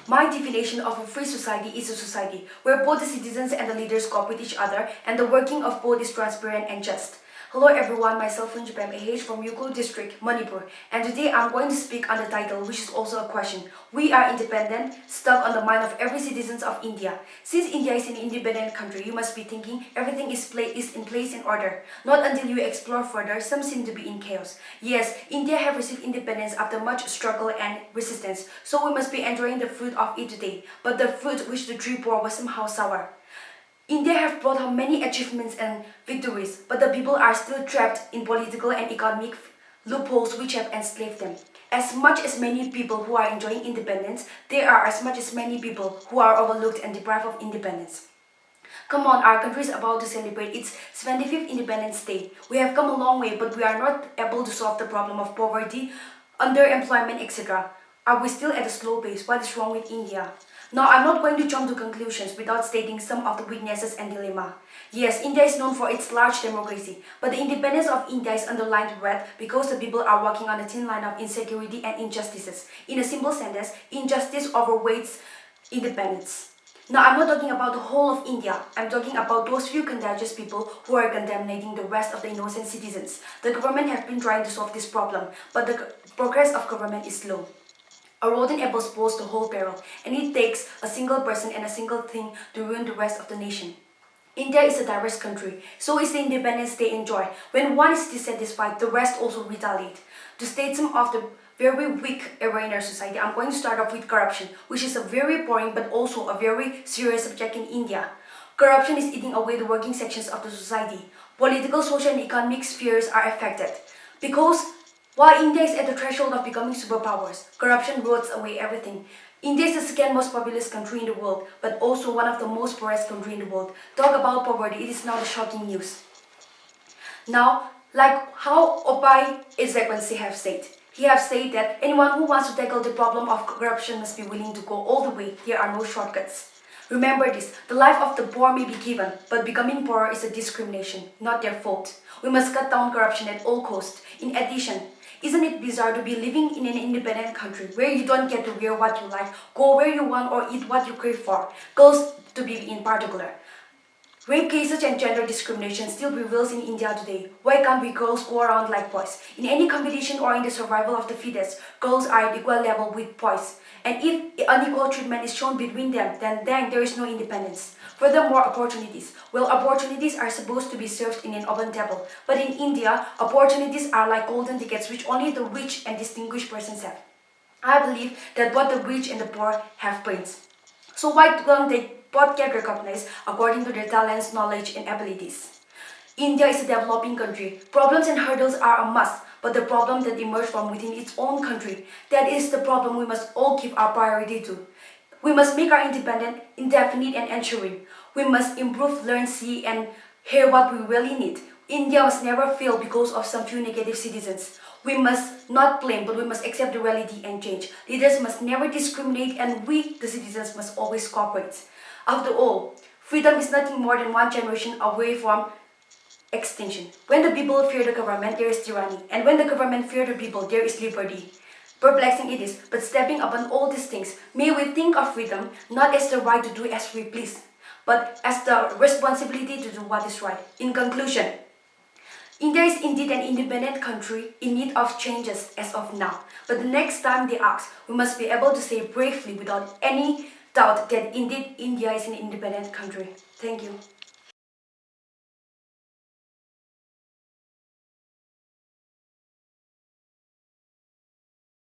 My definition of a free society is a society where both the citizens and the leaders cooperate with each other and the working of both is transparent and just. Hello everyone, myself Funjipam AH from Yukon District, Manipur, and today I'm going to speak on the title, which is also a question. We are independent, stuck on the mind of every citizen of India. Since India is an independent country, you must be thinking everything is in place in order. Not until you explore further, some seem to be in chaos. Yes, India have received independence after much struggle and resistance, so we must be enjoying the fruit of it today. But the fruit which the tree bore was somehow sour. India have brought home many achievements and victories, but the people are still trapped in political and economic loopholes which have enslaved them. As much as many people who are enjoying independence, there are as much as many people who are overlooked and deprived of independence. Come on, our country is about to celebrate its 75th Independence Day. We have come a long way, but we are not able to solve the problem of poverty, underemployment, etc. Are we still at a slow pace? What is wrong with India? Now, I'm not going to jump to conclusions without stating some of the weaknesses and dilemma. Yes, India is known for its large democracy, but the independence of India is underlined red because the people are walking on a thin line of insecurity and injustices. In a simple sentence, injustice overweights independence. Now, I'm not talking about the whole of India. I'm talking about those few contagious people who are condemning the rest of the innocent citizens. The government has been trying to solve this problem, but the progress of government is slow. A rotten apple spoils the whole barrel, and it takes a single person and a single thing to ruin the rest of the nation. India is a diverse country, so is the independence they enjoy. When one is dissatisfied, the rest also retaliate. To state some of the very weak area in our society, I'm going to start off with corruption, which is a very boring but also a very serious subject in India. Corruption is eating away the working sections of the society. Political, social, and economic spheres are affected. Because while India is at the threshold of becoming superpowers, corruption rots away everything. India is the second most populous country in the world, but also one of the most poorest countries in the world. Talk about poverty, it is now the shocking news. Now, like how Opai Ezekwesili have said, he have said that anyone who wants to tackle the problem of corruption must be willing to go all the way. There are no shortcuts. Remember this, the life of the poor may be given, but becoming poorer is a discrimination, not their fault. We must cut down corruption at all costs. In addition, isn't it bizarre to be living in an independent country where you don't get to wear what you like, go where you want, or eat what you crave for? Girls to be in particular. Rape cases and gender discrimination still prevails in India today. Why can't we girls go around like boys? In any competition or in the survival of the fittest, girls are at equal level with boys. And if unequal treatment is shown between them, then there is no independence. Furthermore, opportunities. Well, opportunities are supposed to be served in an open table. But in India, opportunities are like golden tickets which only the rich and distinguished persons have. I believe that both the rich and the poor have brains. So why don't they both get recognized according to their talents, knowledge, and abilities? India is a developing country. Problems and hurdles are a must, but the problem that emerge from within its own country, that is the problem we must all give our priority to. We must make our independence indefinite and ensuring. We must improve, learn, see, and hear what we really need. India must never fail because of some few negative citizens. We must not blame, but we must accept the reality and change. Leaders must never discriminate, and we, the citizens, must always cooperate. After all, freedom is nothing more than one generation away from extinction. When the people fear the government, there is tyranny, and when the government fear the people, there is liberty. Perplexing it is, but stepping upon all these things, may we think of freedom not as the right to do as we please, but as the responsibility to do what is right. In conclusion, India is indeed an independent country in need of changes as of now. But the next time they ask, we must be able to say bravely without any doubt that indeed India is an independent country. Thank you.